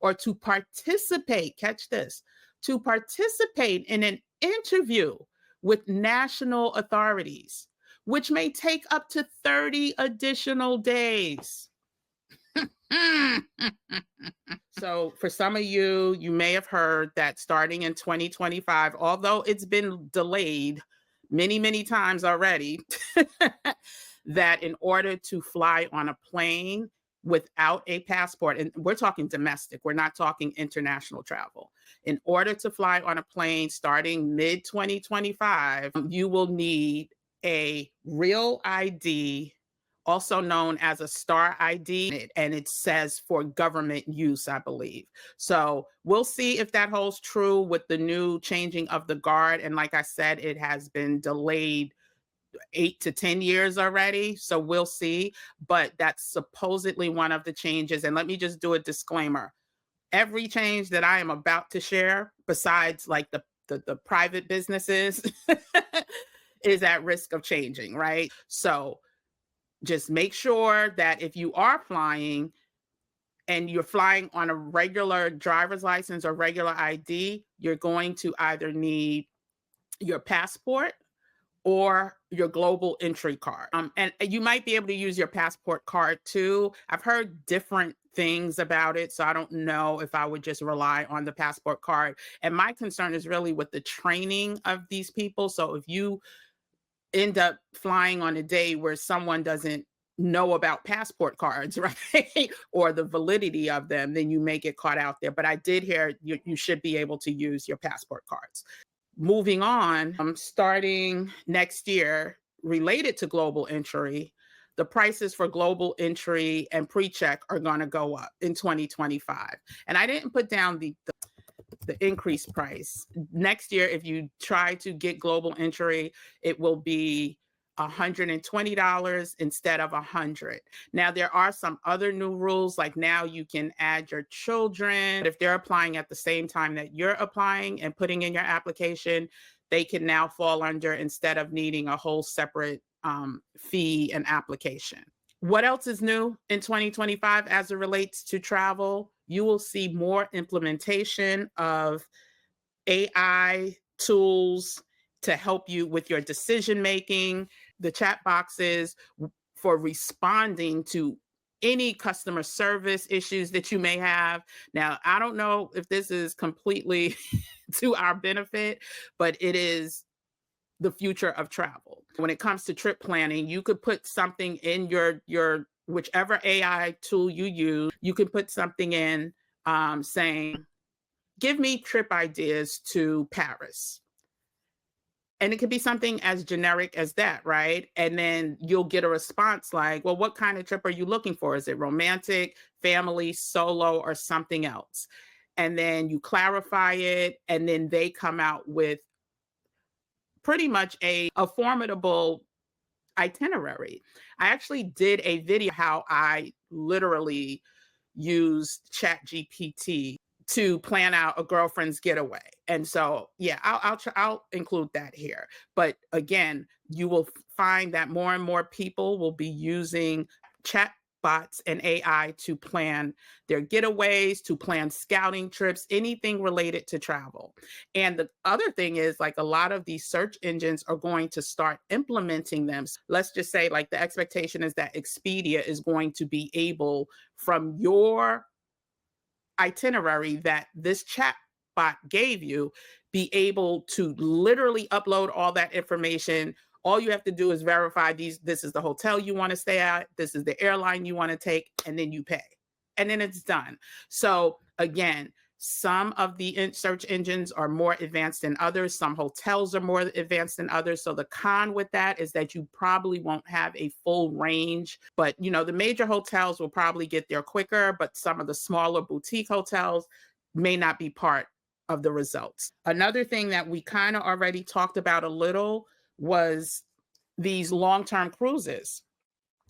or to participate, catch this, to participate in an interview with national authorities, which may take up to 30 additional days. So for some of you, you may have heard that starting in 2025, although it's been delayed many, many times already, that in order to fly on a plane without a passport, and we're talking domestic, we're not talking international travel. In order to fly on a plane starting mid 2025, you will need a real ID, also known as a star ID, and it says for government use, I believe. So we'll see if that holds true with the new changing of the guard. And like I said, it has been delayed 8 to 10 years already. So we'll see. But that's supposedly one of the changes. And let me just do a disclaimer. Every change that I am about to share, besides like the private businesses, is at risk of changing, right? So just make sure that if you are flying and you're flying on a regular driver's license or regular ID, you're going to either need your passport or your global entry card. And you might be able to use your passport card too. I've heard different things about it, so I don't know if I would just rely on the passport card. And my concern is really with the training of these people. So if you end up flying on a day where someone doesn't know about passport cards, right? Or the validity of them, then you may get caught out there. But I did hear you should be able to use your passport cards. Moving on, starting next year, related to global entry, the prices for global entry and pre-check are going to go up in 2025. And I didn't put down the increased price. Next year, if you try to get global entry, it will be $120 instead of $100. Now, there are some other new rules, like now you can add your children. If they're applying at the same time that you're applying and putting in your application, they can now fall under, instead of needing a whole separate fee and application. What else is new in 2025 as it relates to travel? You will see more implementation of AI tools to help you with your decision making, the chat boxes for responding to any customer service issues that you may have. Now, I don't know if this is completely to our benefit, but it is the future of travel. When it comes to trip planning, you could put something in your whichever AI tool you use, you can put something in saying, give me trip ideas to Paris. And it could be something as generic as that, right? And then you'll get a response like, well, what kind of trip are you looking for? Is it romantic, family, solo, or something else? And then you clarify it, and then they come out with pretty much a formidable itinerary. I actually did a video how I literally used ChatGPT to plan out a girlfriend's getaway. And so, yeah, I'll include that here. But again, you will find that more and more people will be using chatbots and AI to plan their getaways, to plan scouting trips, anything related to travel. And the other thing is, like, a lot of these search engines are going to start implementing them. Let's just say, like, the expectation is that Expedia is going to be able, from your itinerary that this chat bot gave you, be able to literally upload all that information. All you have to do is verify this is the hotel you want to stay at, this is the airline you want to take, and then you pay. And then it's done. So again, some of the search engines are more advanced than others. Some hotels are more advanced than others. So the con with that is that you probably won't have a full range. But, you know, the major hotels will probably get there quicker, but some of the smaller boutique hotels may not be part of the results. Another thing that we kind of already talked about a little was these long-term cruises.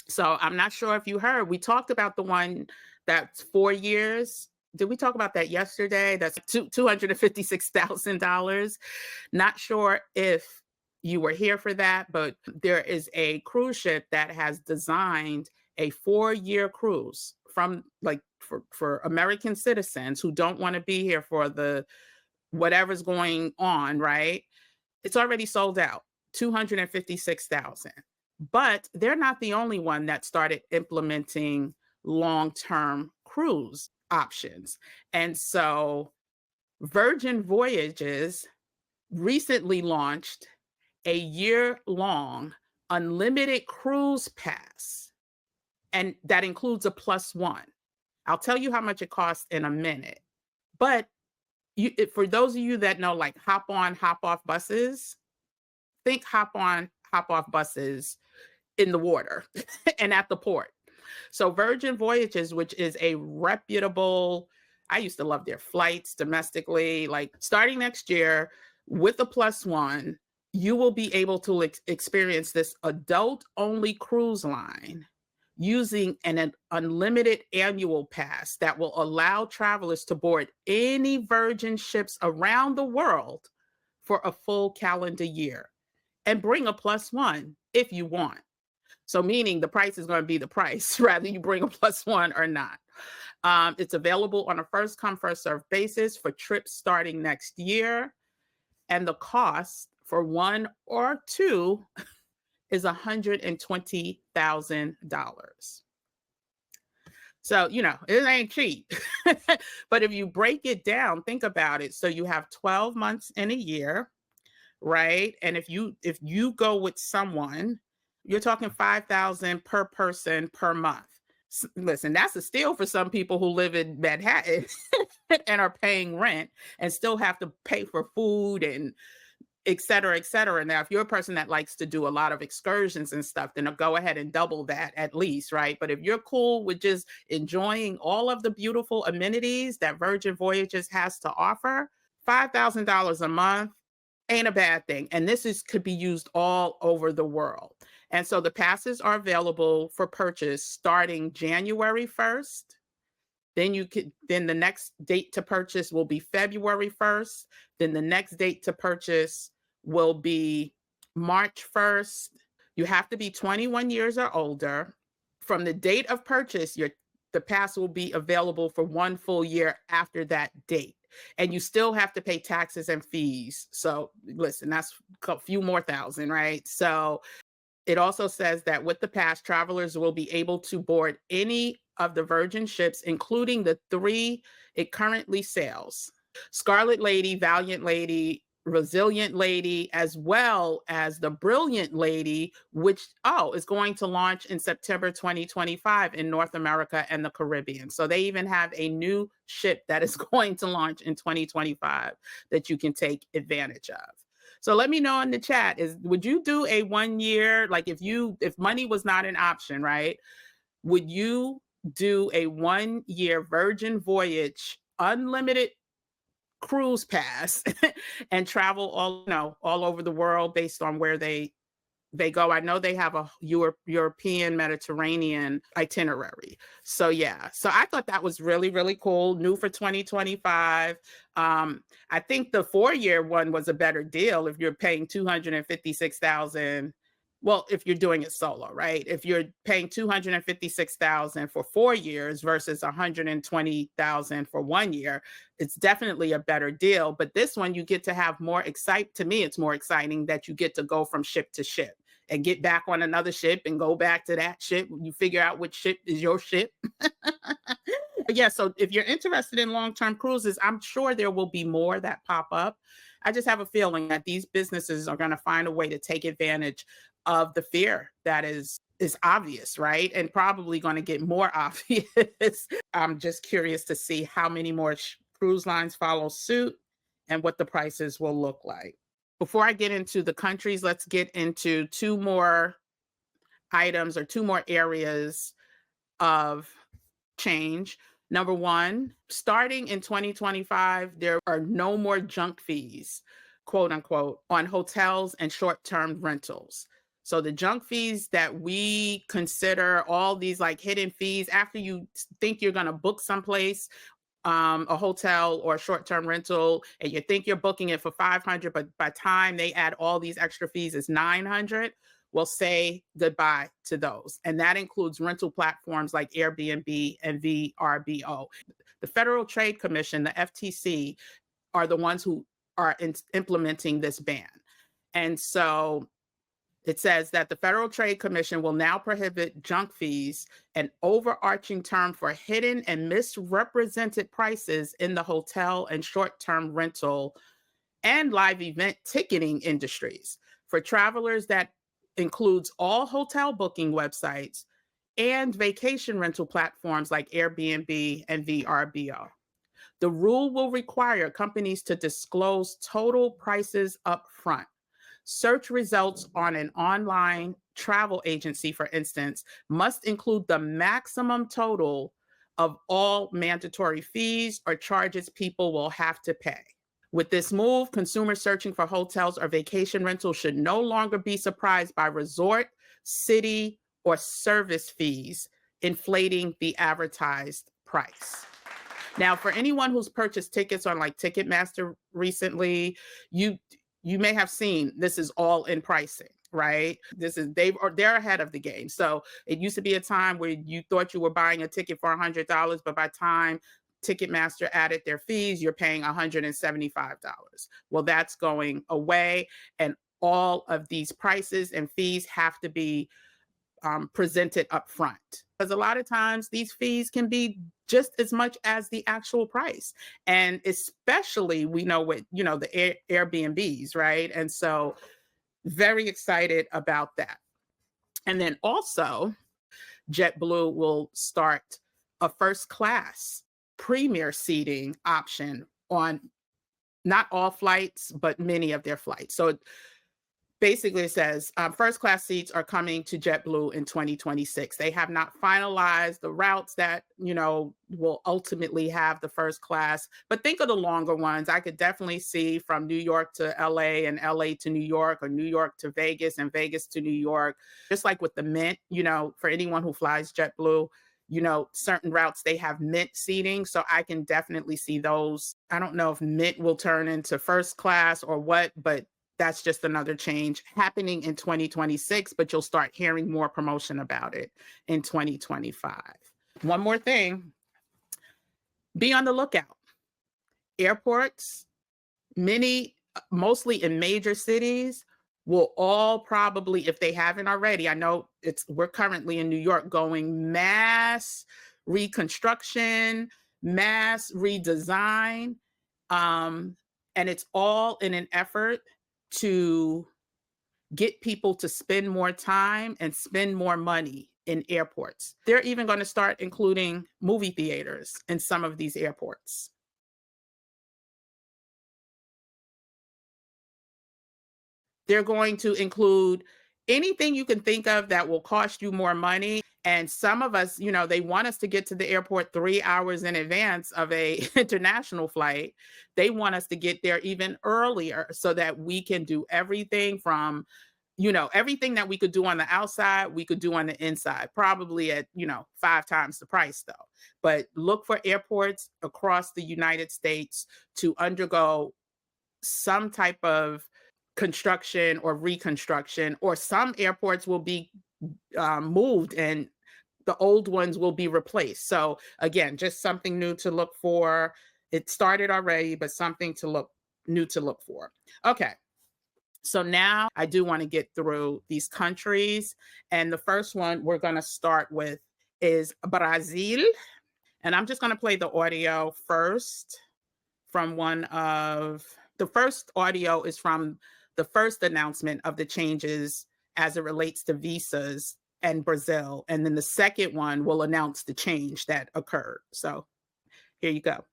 So I'm not sure if you heard, we talked about the one that's 4 years. Did we talk about that yesterday? That's $256,000. Not sure if you were here for that, but there is a cruise ship that has designed a 4-year cruise from like for American citizens who don't want to be here for the whatever's going on, right? It's already sold out, 256,000. But they're not the only one that started implementing long-term cruise options. And so Virgin Voyages recently launched a year-long unlimited cruise pass, and that includes a plus one. I'll tell you how much it costs in a minute. But for those of you that know, like hop on, hop off buses, think hop on, hop off buses in the water and at the port. So Virgin Voyages, which is a reputable, I used to love their flights domestically, like starting next year with a plus one, you will be able to experience this adult only cruise line using an unlimited annual pass that will allow travelers to board any Virgin ships around the world for a full calendar year and bring a plus one if you want. So meaning the price is going to be the price, rather you bring a plus one or not. It's available on a first come, first served basis for trips starting next year. And the cost for one or two is $120,000. So, it ain't cheap. But if you break it down, think about it. So you have 12 months in a year, right? And if you go with someone, you're talking $5,000 per person per month. Listen, that's a steal for some people who live in Manhattan and are paying rent and still have to pay for food and et cetera, et cetera. Now, if you're a person that likes to do a lot of excursions and stuff, then go ahead and double that at least, right? But if you're cool with just enjoying all of the beautiful amenities that Virgin Voyages has to offer, $5,000 a month ain't a bad thing. And could be used all over the world. And so the passes are available for purchase starting January 1st. Then the next date to purchase will be February 1st. Then the next date to purchase will be March 1st. You have to be 21 years or older. From the date of purchase, the pass will be available for one full year after that date. And you still have to pay taxes and fees. So listen, that's a few more thousand, right? So it also says that with the pass, travelers will be able to board any of the Virgin ships, including the 3 it currently sails: Scarlet Lady, Valiant Lady, Resilient Lady, as well as the Brilliant Lady, which is going to launch in September 2025 in North America and the Caribbean. So they even have a new ship that is going to launch in 2025 that you can take advantage of. So let me know in the chat, would you do a 1 year, like if money was not an option, right? Would you do a 1 year Virgin Voyage unlimited cruise pass and travel all over the world based on where they go? I know they have a European Mediterranean itinerary. So yeah, so I thought that was really, really cool. New for 2025. I think the 4-year one was a better deal if you're paying $256,000. Well, if you're doing it solo, right? If you're paying $256,000 for 4 years versus $120,000 for 1 year, it's definitely a better deal. But this one, you get to have to me, it's more exciting that you get to go from ship to ship and get back on another ship and go back to that ship. You figure out which ship is your ship. Yeah, so if you're interested in long-term cruises, I'm sure there will be more that pop up. I just have a feeling that these businesses are going to find a way to take advantage of the fear that is obvious, right? And probably going to get more obvious. I'm just curious to see how many more cruise lines follow suit and what the prices will look like. Before I get into the countries, let's get into 2 more items or 2 more areas of change. Number 1, starting in 2025, there are no more junk fees, quote unquote, on hotels and short-term rentals. So the junk fees that we consider all these like hidden fees after you think you're going to book someplace, a hotel or a short-term rental, and you think you're booking it for $500, but by the time they add all these extra fees, it's $900. will say goodbye to those. And that includes rental platforms like Airbnb and VRBO. The Federal Trade Commission, the FTC, are the ones who are implementing this ban. And so it says that the Federal Trade Commission will now prohibit junk fees, an overarching term for hidden and misrepresented prices in the hotel and short-term rental and live event ticketing industries. For travelers, that includes all hotel booking websites and vacation rental platforms like Airbnb and VRBO. The rule will require companies to disclose total prices up front. Search results on an online travel agency, for instance, must include the maximum total of all mandatory fees or charges people will have to pay. With this move, consumers searching for hotels or vacation rentals should no longer be surprised by resort, city, or service fees inflating the advertised price. Now, for anyone who's purchased tickets on like Ticketmaster recently, you may have seen this is all in pricing, right? They're ahead of the game. So it used to be a time where you thought you were buying a ticket for $100, but by the time Ticketmaster added their fees, you're paying $175. Well, that's going away, and all of these prices and fees have to be presented up front. Because a lot of times these fees can be just as much as the actual price. And especially we know with, the Airbnbs, right? And so very excited about that. And then also JetBlue will start a first class premier seating option on not all flights, but many of their flights. So basically, it says first class seats are coming to JetBlue in 2026. They have not finalized the routes that, will ultimately have the first class, but think of the longer ones. I could definitely see from New York to LA and LA to New York, or New York to Vegas and Vegas to New York. Just like with the Mint, for anyone who flies JetBlue, certain routes, they have Mint seating. So I can definitely see those. I don't know if Mint will turn into first class or what, but that's just another change happening in 2026, but you'll start hearing more promotion about it in 2025. One more thing, be on the lookout. Airports, mostly in major cities, will all probably, if they haven't already, I know we're currently in New York going mass reconstruction, mass redesign, and it's all in an effort to get people to spend more time and spend more money in airports. They're even going to start including movie theaters in some of these airports. They're going to include anything you can think of that will cost you more money. And some of us, they want us to get to the airport 3 hours in advance of a international flight. They want us to get there even earlier so that we can do everything from, everything that we could do on the outside, we could do on the inside, probably at, 5 times the price though. But look for airports across the United States to undergo some type of construction or reconstruction, or some airports will be moved and the old ones will be replaced. So again, just something new to look for. It started already, but something new to look for. Okay. So now I do want to get through these countries. And the first one we're going to start with is Brazil. And I'm just going to play the audio first from the first audio is from the first announcement of the changes as it relates to visas and Brazil. And then the second one will announce the change that occurred. So here you go.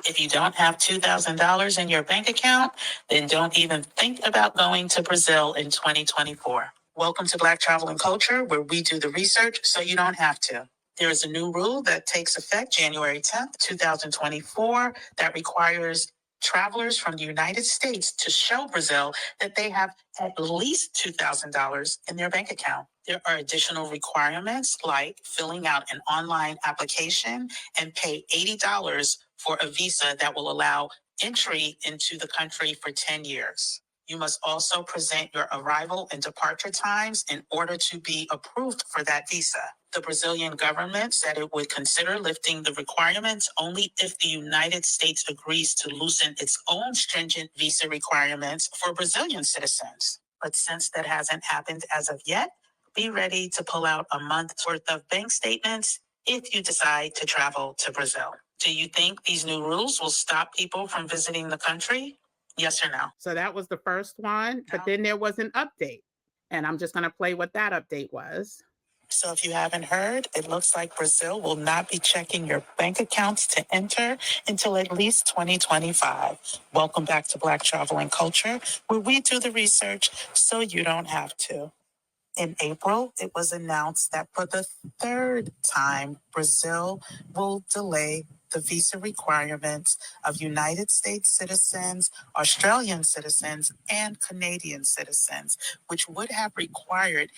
If you don't have $2,000 in your bank account, then don't even think about going to Brazil in 2024. Welcome to Black Travel and Culture, where we do the research so you don't have to. There is a new rule that takes effect January 10th, 2024, that requires travelers from the United States to show Brazil that they have at least $2,000 in their bank account. There are additional requirements like filling out an online application and pay $80 for a visa that will allow entry into the country for 10 years. You must also present your arrival and departure times in order to be approved for that visa. The Brazilian government said it would consider lifting the requirements only if the United States agrees to loosen its own stringent visa requirements for Brazilian citizens. But since that hasn't happened as of yet, be ready to pull out a month's worth of bank statements if you decide to travel to Brazil. Do you think these new rules will stop people from visiting the country? Yes or no? So that was the first one, but then there was an update. And I'm just going to play what that update was. So if you haven't heard, it looks like Brazil will not be checking your bank accounts to enter until at least 2025. Welcome back to Black Travel and Culture, where we do the research so you don't have to. In April, it was announced that for the third time, Brazil will delay the visa requirements of United States citizens, Australian citizens, and Canadian citizens, which would have required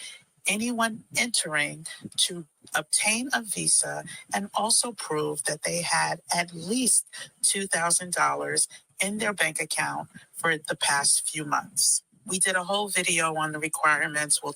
anyone entering to obtain a visa and also prove that they had at least $2,000 in their bank account for the past few months. We did a whole video on the requirements. We'll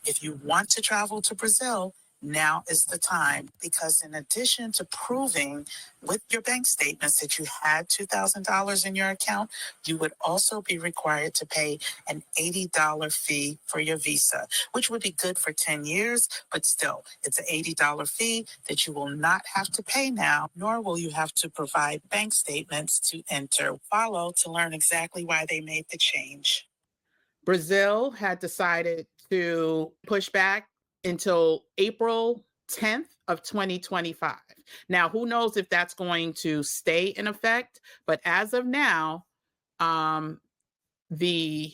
if you want to travel to Brazil, now is the time, because in addition to proving with your bank statements that you had $2,000 in your account, you would also be required to pay an $80 fee for your visa, which would be good for 10 years, but still, it's an $80 fee that you will not have to pay now, nor will you have to provide bank statements to enter. Follow to learn exactly why they made the change. Brazil had decided to push back until April 10th of 2025. Now, who knows if that's going to stay in effect, but as of now, the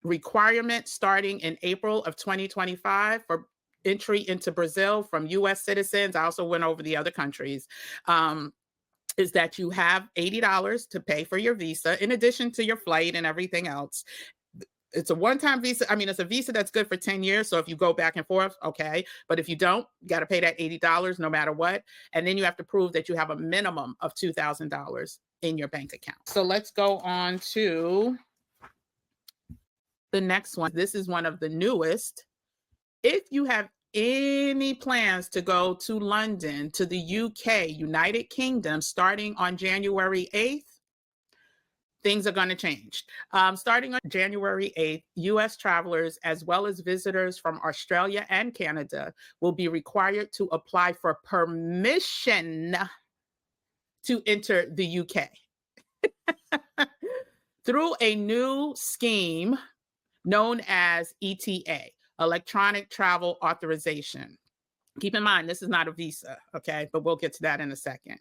requirement starting in April of 2025 for entry into Brazil from U.S. citizens, I also went over the other countries, is that you have $80 to pay for your visa in addition to your flight and everything else. It's a one-time visa. I mean, it's a visa that's good for 10 years. So if you go back and forth, okay. But if you don't, you got to pay that $80 no matter what. And then you have to prove that you have a minimum of $2,000 in your bank account. So let's go on to the next one. This is one of the newest. If you have any plans to go to London, to the UK, United Kingdom, starting on January 8th, things are going to change. Starting on January 8th, U.S. travelers, as well as visitors from Australia and Canada, will be required to apply for permission to enter the UK through a new scheme known as ETA, Electronic Travel Authorization. Keep in mind, this is not a visa, okay? But we'll get to that in a second.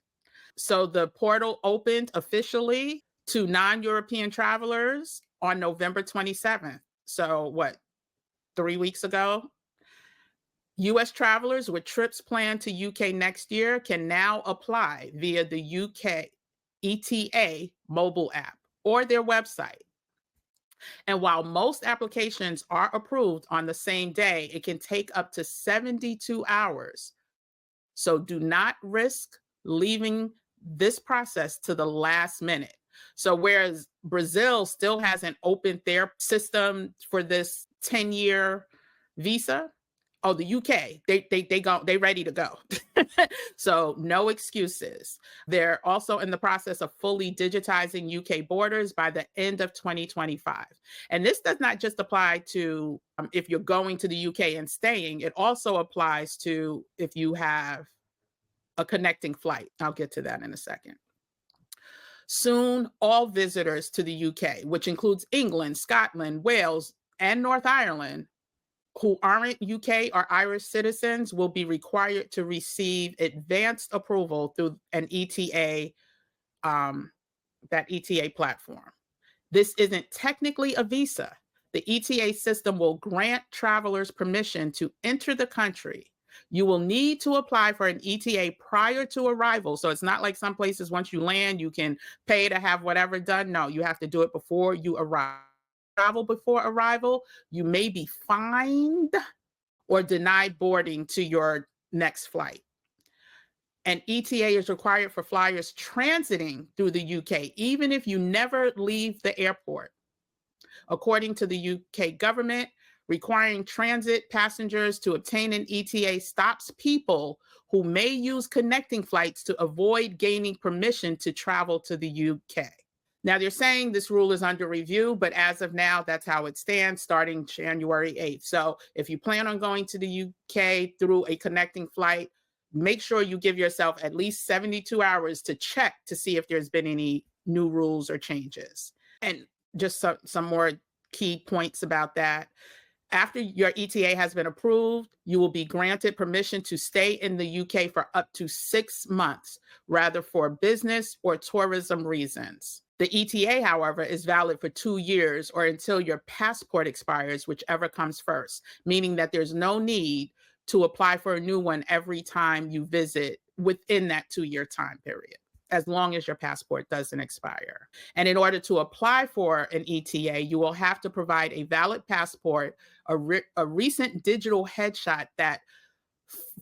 So the portal opened officially to non-European travelers on November 27th. So 3 weeks ago? U.S. travelers with trips planned to UK next year can now apply via the UK ETA mobile app or their website. And while most applications are approved on the same day, it can take up to 72 hours. So do not risk leaving this process to the last minute. So whereas Brazil still hasn't opened their system for this 10-year visa, the UK, they ready to go. So no excuses. They're also in the process of fully digitizing UK borders by the end of 2025. And this does not just apply to if you're going to the UK and staying, it also applies to if you have a connecting flight. I'll get to that in a second. Soon, all visitors to the UK, which includes England, Scotland, Wales, and North Ireland, who aren't UK or Irish citizens, will be required to receive advanced approval through an ETA, that ETA platform. This isn't technically a visa. The ETA system will grant travelers permission to enter the country. You will need to apply for an ETA prior to arrival. So it's not like some places, once you land, you can pay to have whatever done. No, you have to do it before you arrive. Travel before arrival, you may be fined or denied boarding to your next flight. An ETA is required for flyers transiting through the UK, even if you never leave the airport. According to the UK government, requiring transit passengers to obtain an ETA stops people who may use connecting flights to avoid gaining permission to travel to the UK. Now, they're saying this rule is under review, but as of now, that's how it stands starting January 8th. So if you plan on going to the UK through a connecting flight, make sure you give yourself at least 72 hours to check to see if there's been any new rules or changes. And just some more key points about that. After your ETA has been approved, you will be granted permission to stay in the UK for up to 6 months, rather for business or tourism reasons. The ETA, however, is valid for 2 years or until your passport expires, whichever comes first, meaning that there's no need to apply for a new one every time you visit within that 2-year time period, as long as your passport doesn't expire. And in order to apply for an ETA, you will have to provide a valid passport, a recent digital headshot that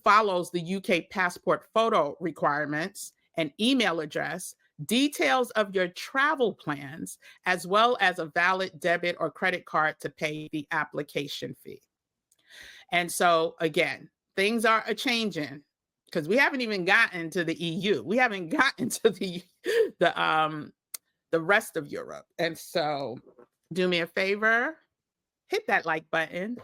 follows the UK passport photo requirements, an email address, details of your travel plans, as well as a valid debit or credit card to pay the application fee. And so again, things are changing because we haven't even gotten to the EU. We haven't gotten to the rest of Europe. And so do me a favor, hit that like button.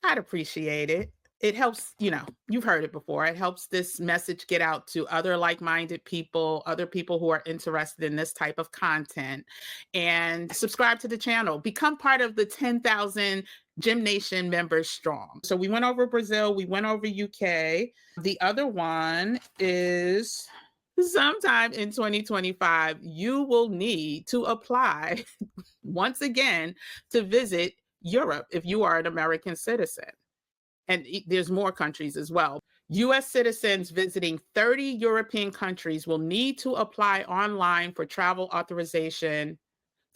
I'd appreciate it. It helps, you've heard it before. It helps this message get out to other like-minded people, other people who are interested in this type of content. And subscribe to the channel. Become part of the 10,000 Gym Nation members strong. So we went over Brazil, we went over UK. The other one is sometime in 2025, you will need to apply once again to visit Europe if you are an American citizen. And there's more countries as well. US citizens visiting 30 European countries will need to apply online for travel authorization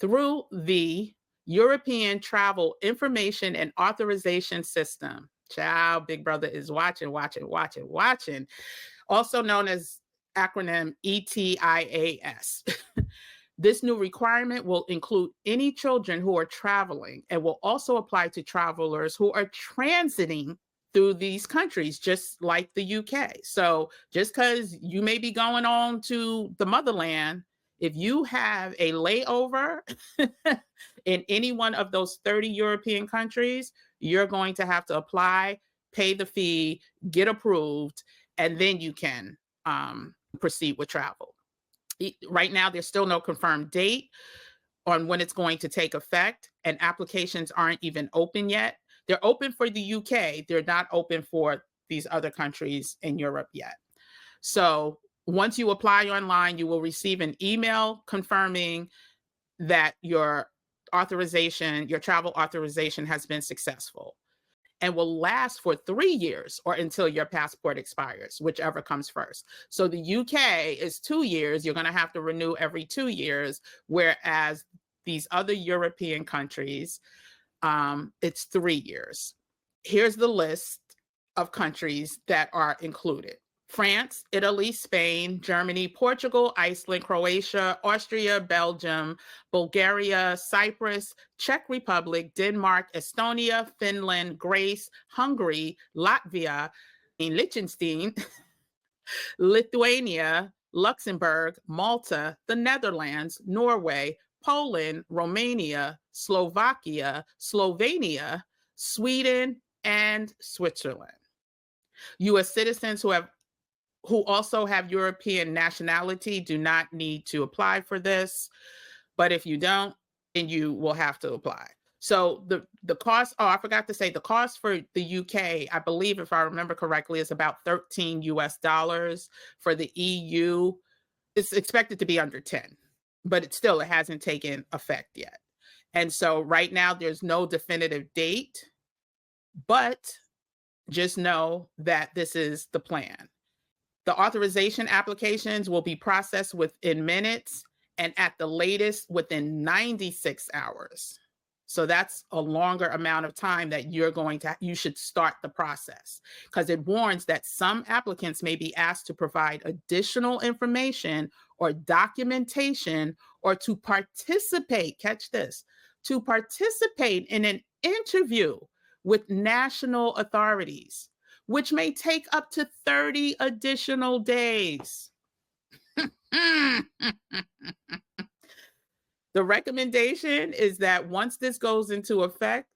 through the European Travel Information and Authorization System. Child, Big Brother is watching. Also known as acronym ETIAS. This new requirement will include any children who are traveling and will also apply to travelers who are transiting through these countries, just like the UK. So just because you may be going on to the motherland, if you have a layover in any one of those 30 European countries, you're going to have to apply, pay the fee, get approved, and then you can proceed with travel. Right now, there's still no confirmed date on when it's going to take effect, and applications aren't even open yet. They're open for the UK. They're not open for these other countries in Europe yet. So once you apply online, you will receive an email confirming that your travel authorization has been successful, and will last for 3 years or until your passport expires, whichever comes first. So the UK is 2 years. You're going to have to renew every 2 years, whereas these other European countries, it's 3 years. Here's the list of countries that are included: France, Italy, Spain, Germany, Portugal, Iceland, Croatia, Austria, Belgium, Bulgaria, Cyprus, Czech Republic, Denmark, Estonia, Finland, Greece, Hungary, Latvia, Liechtenstein, Lithuania, Luxembourg, Malta, the Netherlands, Norway, Poland, Romania, Slovakia, Slovenia, Sweden, and Switzerland. U.S. citizens who also have European nationality do not need to apply for this. But if you don't, then you will have to apply. So the cost, I forgot to say, the cost for the UK, I believe, if I remember correctly, is about $13 US. For the EU, it's expected to be under 10, but it hasn't taken effect yet. And so right now there's no definitive date, but just know that this is the plan. The authorization applications will be processed within minutes and at the latest within 96 hours. So that's a longer amount of time that you should start the process, because it warns that some applicants may be asked to provide additional information or documentation or to participate, catch this, to participate in an interview with national authorities, which may take up to 30 additional days. The recommendation is that once this goes into effect,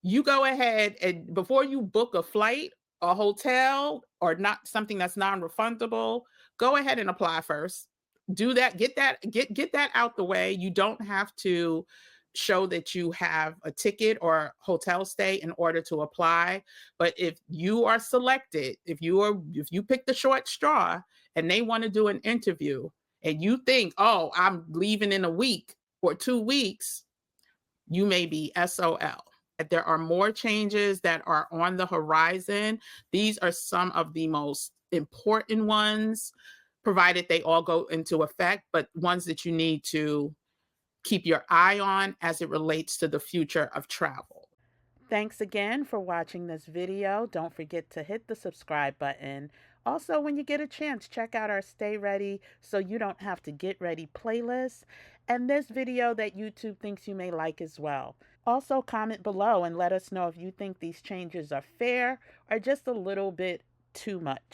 you go ahead and before you book a flight, a hotel, or not something that's non-refundable, go ahead and apply first. Do that, get that out the way. You don't have to show that you have a ticket or hotel stay in order to apply. But if you are selected, if you pick the short straw and they want to do an interview and you think, "Oh, I'm leaving in a week or 2 weeks," you may be SOL. There are more changes that are on the horizon. These are some of the most important ones, provided they all go into effect, but ones that you need to keep your eye on as it relates to the future of travel. Thanks again for watching this video. Don't forget to hit the subscribe button. Also, when you get a chance, check out our Stay Ready So You Don't Have to Get Ready playlist and this video that YouTube thinks you may like as well. Also, comment below and let us know if you think these changes are fair or just a little bit too much.